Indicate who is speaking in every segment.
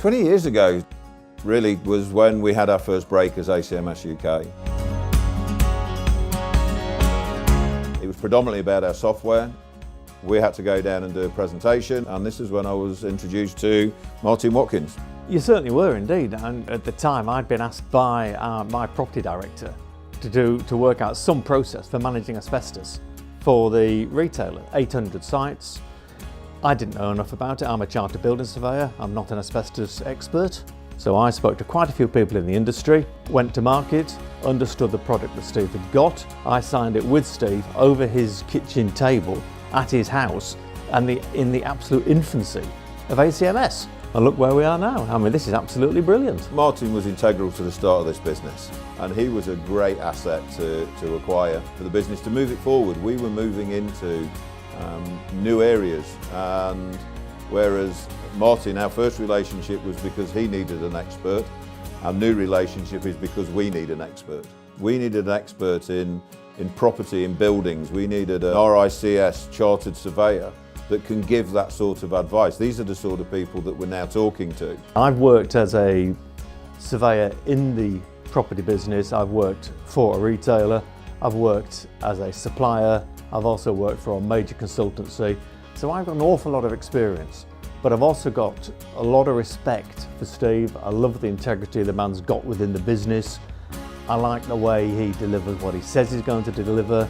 Speaker 1: 20 years ago really was when we had our first break as ACMS UK. It was predominantly about our software. We had to go down and do a presentation, and this is when I was introduced to Martin Watkins.
Speaker 2: You certainly were indeed, and at the time I'd been asked by my property director to work out some process for managing asbestos for the retailer. 800 sites. I didn't know enough about it. I'm a chartered building surveyor, I'm not an asbestos expert. So I spoke to quite a few people in the industry, went to market, understood the product that Steve had got. I signed it with Steve over his kitchen table at his house, and in the absolute infancy of ACMS. And look where we are now. I mean, this is absolutely brilliant.
Speaker 1: Martin was integral to the start of this business, and he was a great asset to acquire for the business to move it forward. We were moving into new areas, and whereas Martin, our first relationship was because he needed an expert, our new relationship is because we need an expert. We needed an expert in property, in buildings. We needed an RICS chartered surveyor that can give that sort of advice. These are the sort of people that we're now talking to.
Speaker 2: I've worked as a surveyor in the property business. I've worked for a retailer. I've worked as a supplier. I've also worked for a major consultancy. So I've got an awful lot of experience, but I've also got a lot of respect for Steve. I love the integrity the man's got within the business. I like the way he delivers what he says he's going to deliver,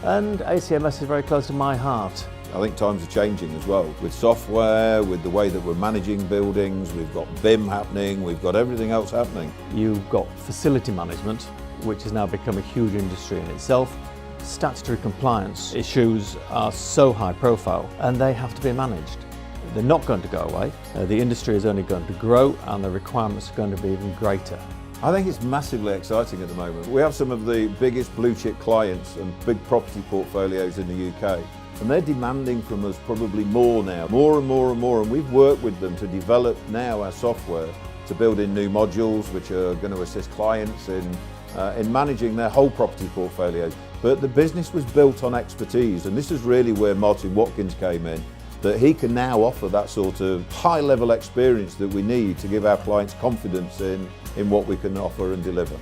Speaker 2: and ACMS is very close to my heart.
Speaker 1: I think times are changing as well, with software, with the way that we're managing buildings. We've got BIM happening, we've got everything else happening.
Speaker 2: You've got facility management, which has now become a huge industry in itself. Statutory compliance issues are so high profile, and they have to be managed. They're not going to go away. The industry is only going to grow, and the requirements are going to be even greater.
Speaker 1: I think it's massively exciting at the moment. We have some of the biggest blue chip clients and big property portfolios in the UK, and they're demanding from us probably more now, more and more and more, and we've worked with them to develop now our software to build in new modules which are going to assist clients in managing their whole property portfolios. But the business was built on expertise, and this is really where Martin Watkins came in, that he can now offer that sort of high level experience that we need to give our clients confidence in what we can offer and deliver.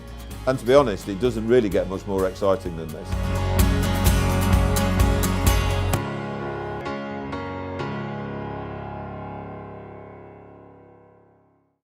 Speaker 1: And to be honest, it doesn't really get much more exciting than this.